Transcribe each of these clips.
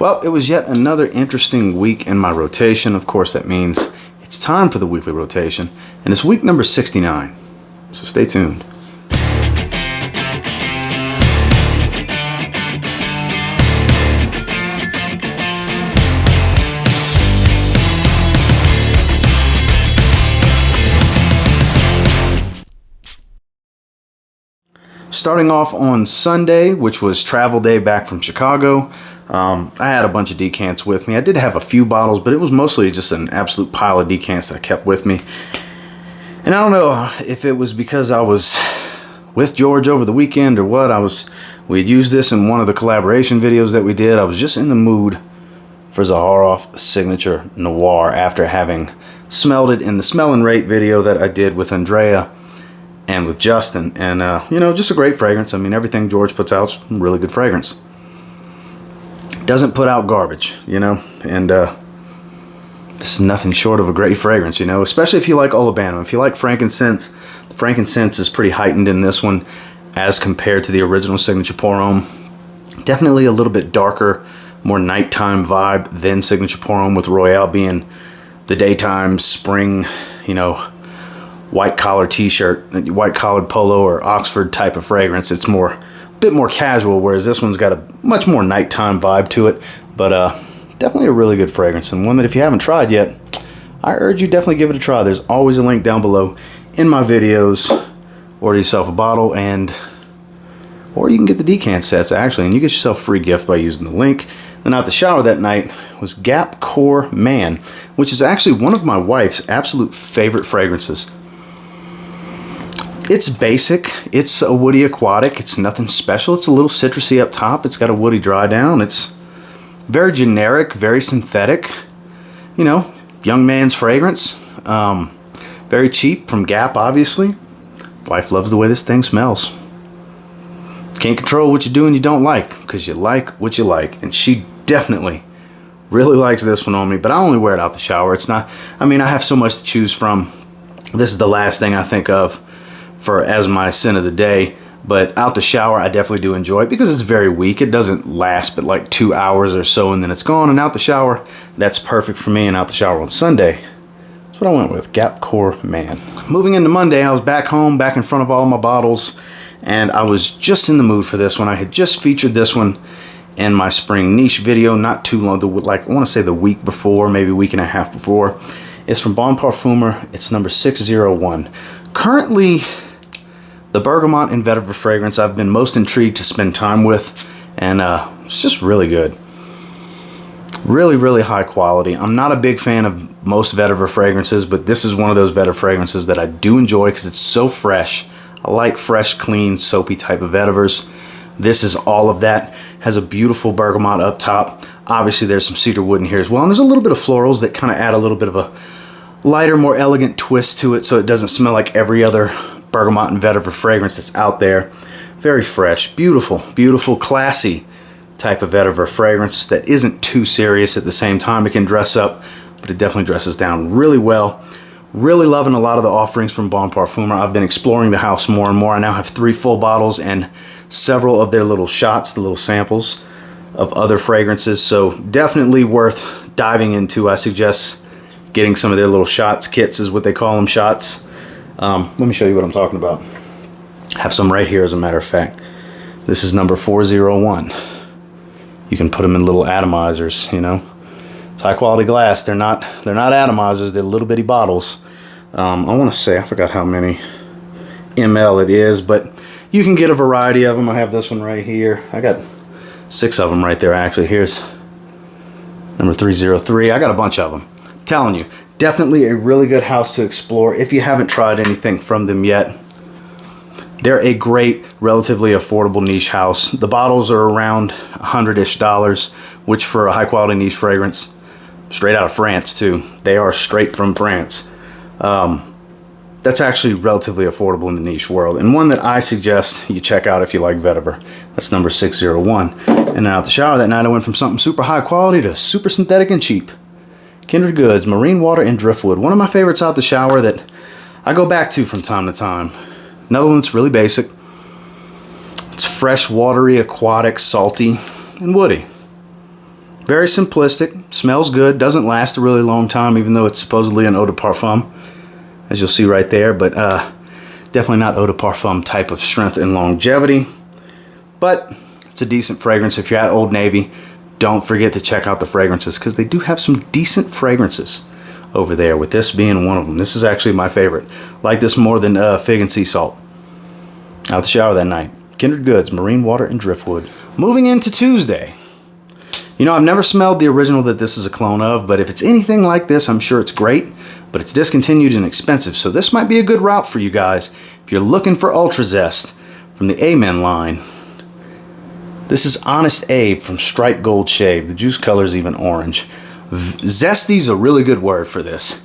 Well, it was yet another interesting week in my rotation. Of course, that means it's time for the weekly rotation, and it's week number 69, so stay tuned. Starting off on Sunday, which was travel day back from Chicago, I had a bunch of decants with me. I did have a few bottles, but it was mostly just an absolute pile of decants that I kept with me. And I don't know if it was because I was with George over the weekend or what. We had used this in one of the collaboration videos that we did. I was just in the mood for Zaharoff Signature Noir after having smelled it in the Smell and Rate video that I did with Andrea and with Justin, and you know, just a great fragrance. I mean, everything George puts out is really good fragrance. Doesn't put out garbage, you know, and this is nothing short of a great fragrance, you know, especially if you like olibanum. If you like frankincense, the frankincense is pretty heightened in this one as compared to the original Signature Pour Homme. Definitely a little bit darker, more nighttime vibe than Signature Pour Homme, with Royale being the daytime spring, you know, white collar t-shirt, white collared polo or Oxford type of fragrance. It's a bit more casual, whereas this one's got a much more nighttime vibe to it, but definitely a really good fragrance, and one that if you haven't tried yet, I urge you definitely give it a try. There's always a link down below in my videos. Order yourself a bottle, or you can get the decant sets actually, and you get yourself a free gift by using the link. Then out the shower that night was Gap Core Man, which is actually one of my wife's absolute favorite fragrances. It's basic, it's a woody aquatic, it's nothing special, it's a little citrusy up top, it's got a woody dry down, it's very generic, very synthetic, you know, young man's fragrance, very cheap from Gap obviously. Wife loves the way this thing smells. Can't control what you do and you don't like, because you like what you like, and she definitely really likes this one on me, but I only wear it out the shower. It's not, I mean, I have so much to choose from. This is the last thing I think of as my scent of the day, but out the shower I definitely do enjoy it because it's very weak. It doesn't last but like 2 hours or so and then it's gone, and out the shower that's perfect for me. And out the shower on Sunday, that's what I went with, Gap Core Man. Moving into Monday, I was back home, back in front of all my bottles, and I was just in the mood for this one. I had just featured this one in my spring niche video not too long, like I want to say the week before, maybe a week and a half before. It's from Bon Parfumer. It's number 601. Currently the bergamot and vetiver fragrance I've been most intrigued to spend time with, and it's just really good. Really, really high quality. I'm not a big fan of most vetiver fragrances, but this is one of those vetiver fragrances that I do enjoy because it's so fresh. I like fresh, clean, soapy type of vetivers. This is all of that. Has a beautiful bergamot up top. Obviously there's some cedar wood in here as well, and there's a little bit of florals that kind of add a little bit of a lighter, more elegant twist to it, so it doesn't smell like every other bergamot and vetiver fragrance that's out there. Very fresh, beautiful, beautiful, classy type of vetiver fragrance that isn't too serious at the same time. It can dress up, but it definitely dresses down really well. Really loving a lot of the offerings from Bon Parfumer. I've been exploring the house more and more. I now have 3 full bottles and several of their little shots, the little samples of other fragrances, so definitely worth diving into. I suggest getting some of their little shots kits, is what they call them, shots. Let me show you what I'm talking about. I have some right here, as a matter of fact. This is number 401. You can put them in little atomizers, you know. It's high quality glass. They're not atomizers, they're little bitty bottles. I want to say, I forgot how many ml it is, but you can get a variety of them. I have this one right here. I got 6 of them right there actually. Here's number 303. I got a bunch of them. I'm telling you, definitely a really good house to explore if you haven't tried anything from them yet. They're a great, relatively affordable niche house. The bottles are around $100-ish, which for a high quality niche fragrance, straight out of France too. They are straight from France. That's actually relatively affordable in the niche world, and one that I suggest you check out if you like vetiver. That's number 601. And then out the shower that night I went from something super high quality to super synthetic and cheap. Kindred Goods, Marine Water and Driftwood. One of my favorites out the shower that I go back to from time to time. Another one that's really basic. It's fresh, watery, aquatic, salty, and woody. Very simplistic, smells good, doesn't last a really long time even though it's supposedly an eau de parfum, as you'll see right there, but definitely not eau de parfum type of strength and longevity. But it's a decent fragrance. If you're at Old Navy, don't forget to check out the fragrances because they do have some decent fragrances over there, with this being one of them. This is actually my favorite. Like this more than Fig and Sea Salt. Out the shower that night. Kindred Goods, Marine Water and Driftwood. Moving into Tuesday. You know, I've never smelled the original that this is a clone of, but if it's anything like this, I'm sure it's great, but it's discontinued and expensive, so this might be a good route for you guys if you're looking for Ultra Zest from the Amen line. This is Honest Abe from Striped Gold Shave. The juice color is even orange. Zesty is a really good word for this.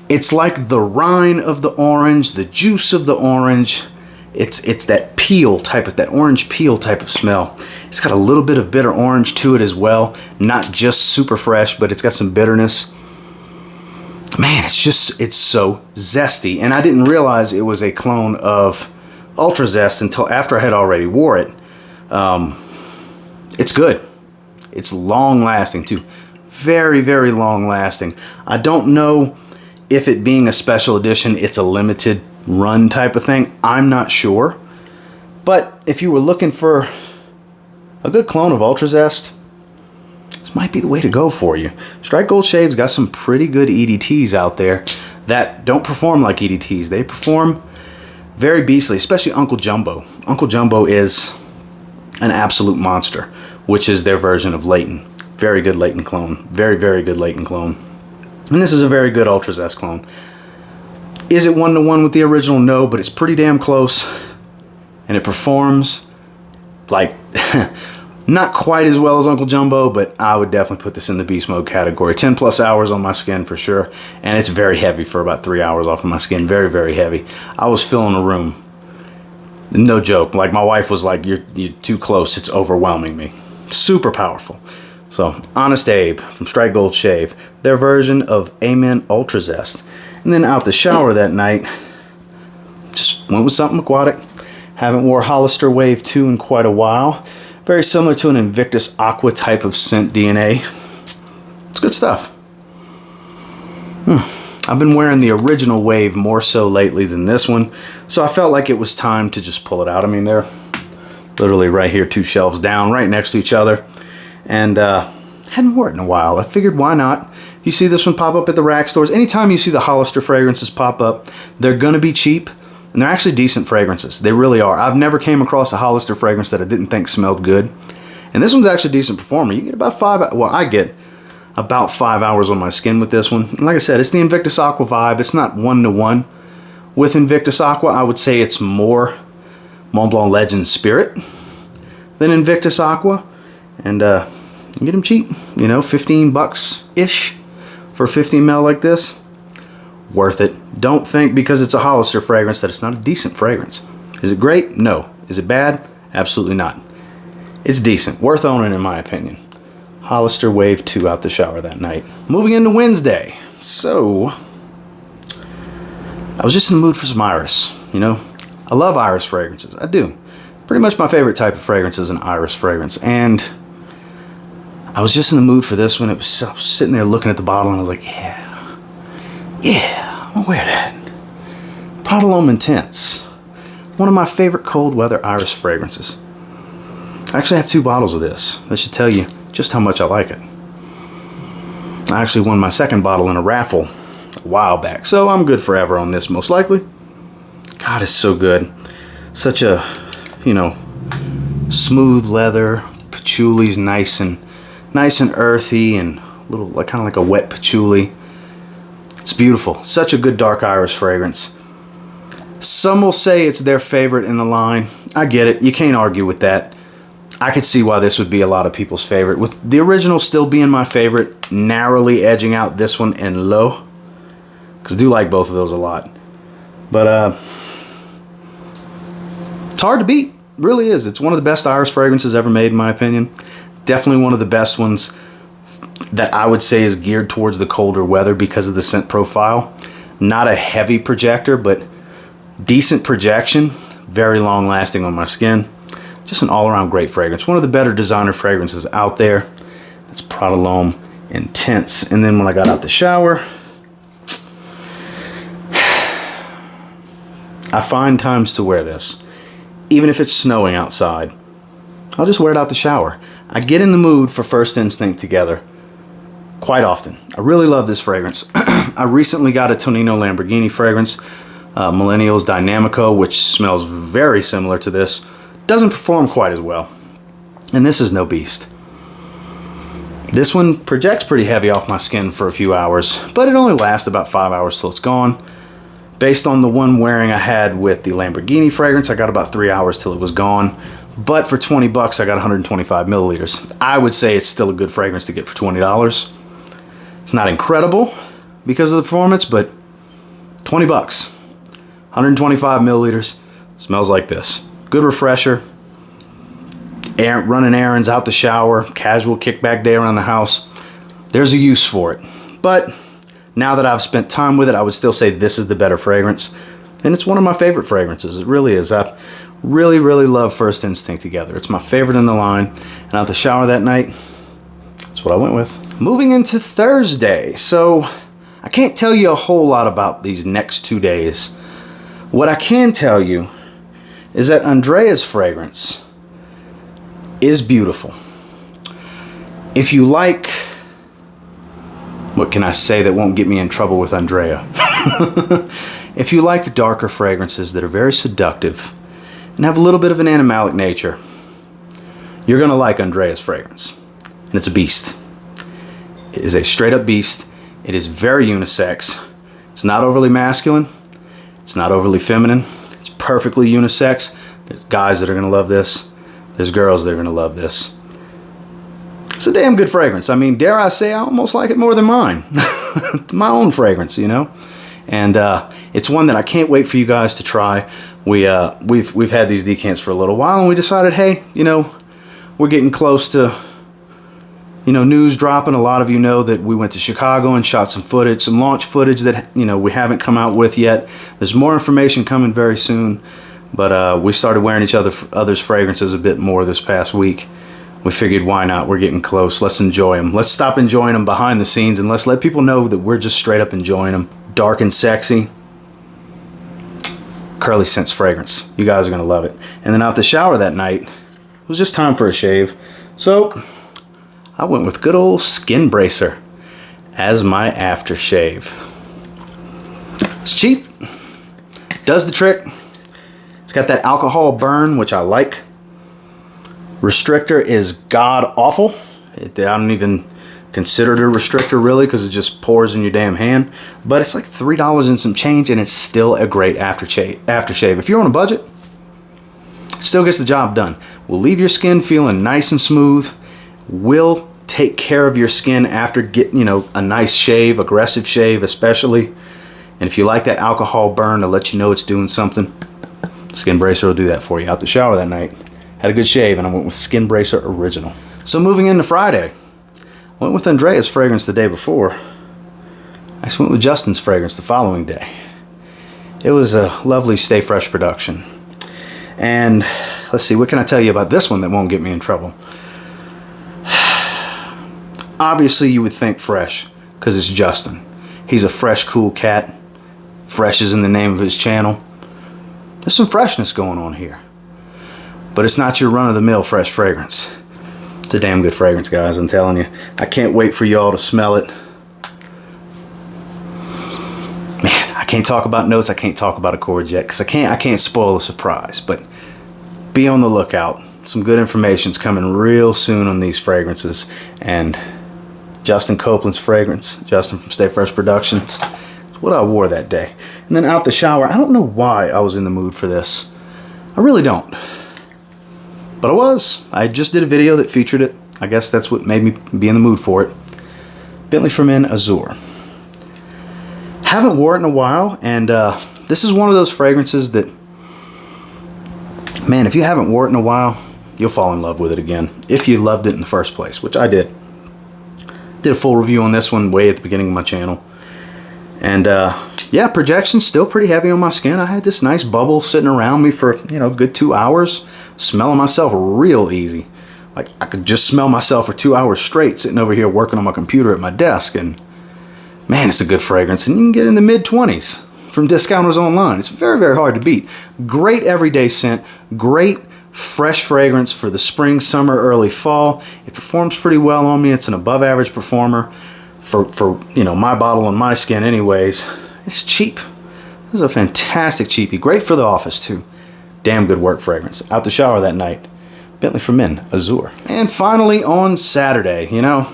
It's like the rind of the orange, the juice of the orange. It's that peel type of, that orange peel type of smell. It's got a little bit of bitter orange to it as well. Not just super fresh, but it's got some bitterness. Man, it's so zesty. And I didn't realize it was a clone of Ultra Zest until after I had already wore it. It's good. It's long lasting too. Very, very long lasting. I don't know if it being a special edition, it's a limited run type of thing. I'm not sure. But if you were looking for a good clone of Ultra Zest, this might be the way to go for you. Striped Gold Shave's got some pretty good EDTs out there that don't perform like EDTs. They perform very beastly, especially Uncle Jumbo. Uncle Jumbo is an absolute monster, which is their version of Leighton. Very good Leighton clone. Very, very good Leighton clone. And this is a very good Ultra Zest clone. Is it one-to-one with the original? No, but it's pretty damn close. And it performs like not quite as well as Uncle Jumbo, but I would definitely put this in the beast mode category. 10 plus hours on my skin for sure. And it's very heavy for about 3 hours off of my skin. Very, very heavy. I was filling a room. No joke. Like my wife was like, you're too close. It's overwhelming me. Super powerful. So Honest Abe from Striped Gold Shave. Their version of Amen Ultra Zest. And then out the shower that night, just went with something aquatic. Haven't wore Hollister Wave 2 in quite a while. Very similar to an Invictus Aqua type of scent DNA. It's good stuff. I've been wearing the original Wave more so lately than this one, so I felt like it was time to just pull it out. I mean, they're literally right here, 2 shelves down, right next to each other. And hadn't worn it in a while. I figured, why not? You see this one pop up at the rack stores. Anytime you see the Hollister fragrances pop up, they're going to be cheap. And they're actually decent fragrances. They really are. I've never came across a Hollister fragrance that I didn't think smelled good. And this one's actually a decent performer. You get about 5, well, I get about 5 hours on my skin with this one. And like I said, it's the Invictus Aqua vibe. It's not one-to-one with Invictus Aqua. I would say it's more Mont Blanc Legend Spirit than Invictus Aqua. And you get them cheap, you know, 15 bucks-ish for 15 ml like this. Worth it. Don't think because it's a Hollister fragrance that it's not a decent fragrance. Is it great? No. Is it bad? Absolutely not. It's decent. Worth owning in my opinion. Hollister Wave 2 out the shower that night. Moving into Wednesday. So, I was just in the mood for some iris, you know. I love iris fragrances. I do. Pretty much my favorite type of fragrance is an iris fragrance. And I was just in the mood for this one. I was sitting there looking at the bottle and I was like, yeah, I'm gonna wear that. Prada L'Homme Intense. One of my favorite cold weather iris fragrances. I actually have 2 bottles of this. That should tell you just how much I like it. I actually won my 2nd bottle in a raffle a while back, so I'm good forever on this most likely. God, it's so good. Such a, you know, smooth leather. Patchouli's nice and earthy and little, like kind of like a wet patchouli. It's beautiful. Such a good dark iris fragrance. Some will say it's their favorite in the line. I get it. You can't argue with that. I could see why this would be a lot of people's favorite. With the original still being my favorite, narrowly edging out this one and low. Because I do like both of those a lot. But it's hard to beat. It really is. It's one of the best iris fragrances ever made in my opinion. Definitely one of the best ones that I would say is geared towards the colder weather because of the scent profile. Not a heavy projector, but decent projection. Very long lasting on my skin. Just an all-around great fragrance. One of the better designer fragrances out there. That's Prada L'Homme Intense. And then when I got out the shower, I find times to wear this. Even if it's snowing outside, I'll just wear it out the shower. I get in the mood for First Instinct Together quite often. I really love this fragrance. I recently got a Tonino Lamborghini fragrance, Millennials Dynamico, which smells very similar to this. Doesn't perform quite as well. And this is no beast. This one projects pretty heavy off my skin for a few hours, but it only lasts about 5 hours till it's gone. Based on the one wearing I had with the Lamborghini fragrance, I got about 3 hours till it was gone. But for 20 bucks, I got 125 milliliters. I would say it's still a good fragrance to get for $20. It's not incredible because of the performance, but 20 bucks, 125 milliliters, smells like this. Good refresher, running errands, out the shower, casual kickback day around the house. There's a use for it. But now that I've spent time with it, I would still say this is the better fragrance. And it's one of my favorite fragrances. It really is. I really, really love First Instinct Together. It's my favorite in the line. And out the shower that night, that's what I went with. Moving into Thursday. So I can't tell you a whole lot about these next 2 days. What I can tell you is that Andrea's fragrance is beautiful. If you like, what can I say that won't get me in trouble with Andrea? If you like darker fragrances that are very seductive and have a little bit of an animalic nature, you're gonna like Andrea's fragrance. And it's a beast. It is a straight up beast. It is very unisex. It's not overly masculine. It's not overly feminine. It's perfectly unisex. There's guys that are gonna love this. There's girls that are gonna love this. It's a damn good fragrance. I mean, dare I say, I almost like it more than mine. My own fragrance, you know? And it's one that I can't wait for you guys to try. We've had these decants for a little while, and we decided, hey, you know, we're getting close to, you know, news dropping. A lot of you know that we went to Chicago and shot some footage, some launch footage that, you know, we haven't come out with yet. There's more information coming very soon, but we started wearing each other's fragrances a bit more this past week. We figured, why not? We're getting close. Let's enjoy them. Let's stop enjoying them behind the scenes and let's let people know that we're just straight up enjoying them. Dark and sexy. Curly Scents fragrance. You guys are going to love it. And then out the shower that night, it was just time for a shave. So I went with good old Skin Bracer as my aftershave. It's cheap. Does the trick. It's got that alcohol burn, which I like. Restrictor is god awful. I don't even consider it a restrictor really, because it just pours in your damn hand. But it's like $3 and some change, and it's still a great aftershave. If you're on a budget, it still gets the job done. Will leave your skin feeling nice and smooth. Will take care of your skin after getting, you know, a nice shave, aggressive shave especially. And if you like that alcohol burn to let you know it's doing something, Skin Bracer will do that for you. Out the shower that night, had a good shave, and I went with Skin Bracer Original. So moving into Friday, I went with Andrea's fragrance the day before. I just went with Justin's fragrance the following day. It was a lovely Stay Fresh production. And let's see, what can I tell you about this one that won't get me in trouble? Obviously, you would think fresh, because it's Justin. He's a fresh, cool cat. Fresh is in the name of his channel. There's some freshness going on here. But it's not your run-of-the-mill fresh fragrance. It's a damn good fragrance, guys, I'm telling you. I can't wait for y'all to smell it. Man, I can't talk about notes, I can't talk about accords yet, because I can't spoil the surprise. But be on the lookout. Some good information's coming real soon on these fragrances. And Justin Copeland's fragrance, Justin from Stay Fresh Productions, it's what I wore that day. And then out the shower, I don't know why I was in the mood for this. I really don't. But I was. I just did a video that featured it. I guess that's what made me be in the mood for it. Bentley for Men Azure. Haven't wore it in a while, and this is one of those fragrances that, man, if you haven't wore it in a while, you'll fall in love with it again. If you loved it in the first place, which I did. Did a full review on this one way at the beginning of my channel. And yeah, projection's still pretty heavy on my skin. I had this nice bubble sitting around me for, you know, a good 2 hours. Smelling myself real easy. Like, I could just smell myself for 2 hours straight sitting over here working on my computer at my desk, and man, it's a good fragrance, and you can get in the mid-20s from discounters online. It's very, very hard to beat. Great everyday scent, great fresh fragrance for the spring, summer, early fall. It performs pretty well on me. It's an above average performer for you know, my bottle and my skin anyways. It's cheap. This is a fantastic cheapie. Great for the office too. Damn good work fragrance. Out the shower that night. Bentley for Men, Azure. And finally on Saturday, you know,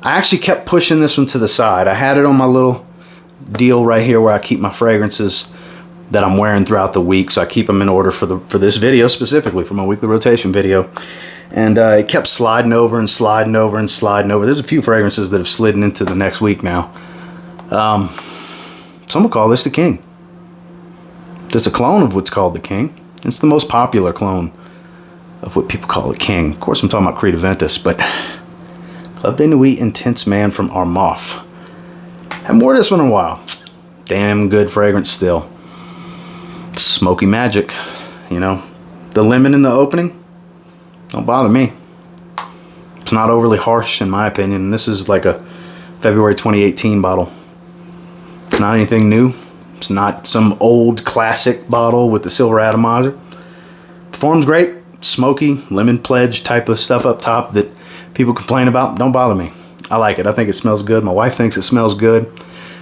I actually kept pushing this one to the side. I had it on my little deal right here where I keep my fragrances that I'm wearing throughout the week, so I keep them in order for this video, specifically for my weekly rotation video. And it kept sliding over and sliding over and sliding over. There's a few fragrances that have slid into the next week now. So I'm gonna call this the King. Just a clone of what's called the King. It's the most popular clone of what people call the King. Of course, I'm talking about Creed Aventus, but Club de Nuit Intense Man from Armoff. Haven't worn this one in a while. Damn good fragrance still. Smoky magic, you know. The lemon in the opening, don't bother me. It's not overly harsh in my opinion. This is like a February 2018 bottle. It's not anything new. It's not some old classic bottle with the silver atomizer. Performs great. Smoky, lemon pledge type of stuff up top that people complain about. Don't bother me. I like it. I think it smells good. My wife thinks it smells good.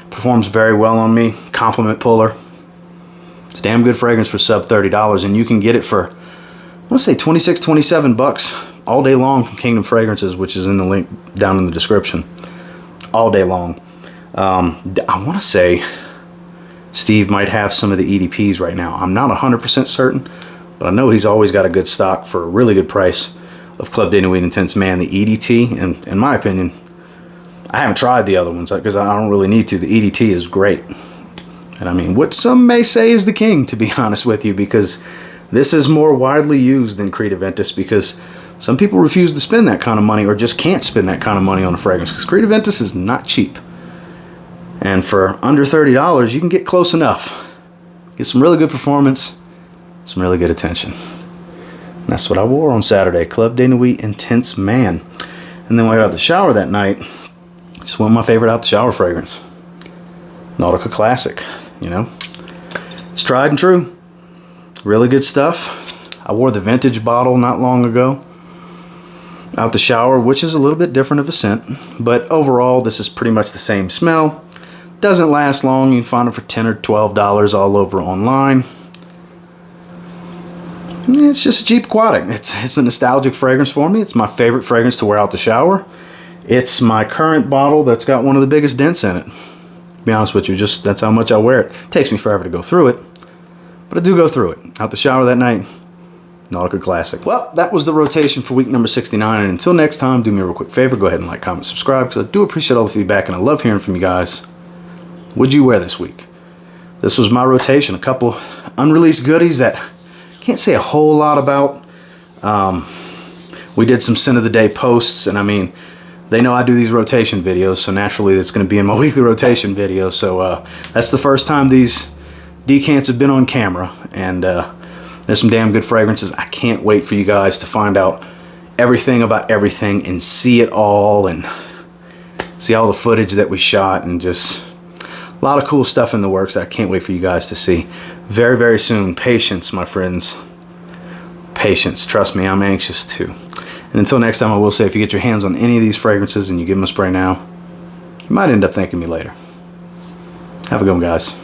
Performs very well on me. Compliment puller. It's a damn good fragrance for sub $30, and you can get it for, I want to say 26, 27 bucks all day long from Kingdom Fragrances, which is in the link down in the description. All day long. I want to say Steve might have some of the EDPs right now. I'm not 100% certain, but I know he's always got a good stock for a really good price of Club de Nuit Intense Man, the EDT. And in my opinion, I haven't tried the other ones because I don't really need to. The EDT is great. And I mean, what some may say is the King, to be honest with you, because this is more widely used than Creed Aventus, because some people refuse to spend that kind of money or just can't spend that kind of money on a fragrance, because Creed Aventus is not cheap. And for under $30, you can get close enough. Get some really good performance, some really good attention. And that's what I wore on Saturday, Club de Nuit Intense Man. And then when I got out the shower that night, just went with my favorite out the shower fragrance. Nautica Classic, you know. It's tried and true. Really good stuff. I wore the vintage bottle not long ago out the shower, which is a little bit different of a scent. But overall, this is pretty much the same smell. Doesn't last long. You can find it for $10 or $12 all over online. It's just a cheap aquatic. It's a nostalgic fragrance for me. It's my favorite fragrance to wear out the shower. It's my current bottle that's got one of the biggest dents in it. To be honest with you, just that's how much I wear it. Takes me forever to go through it, but I do go through it. Out the shower that night, Nautica Classic. Well, that was the rotation for week number 69. And until next time, do me a real quick favor. Go ahead and like, comment, subscribe, because I do appreciate all the feedback and I love hearing from you guys. What'd you wear this week? This was my rotation. A couple unreleased goodies that I can't say a whole lot about. We did some scent of the day posts, and I mean, they know I do these rotation videos, so naturally it's going to be in my weekly rotation video. So that's the first time these decants have been on camera, and there's some damn good fragrances. I can't wait for you guys to find out everything about everything and see it all and see all the footage that we shot, and just a lot of cool stuff in the works that I can't wait for you guys to see very, very soon. Patience, my friends. Patience. Trust me, I'm anxious too. And until next time, I will say, if you get your hands on any of these fragrances and you give them a spray now, you might end up thanking me later. Have a good one, guys.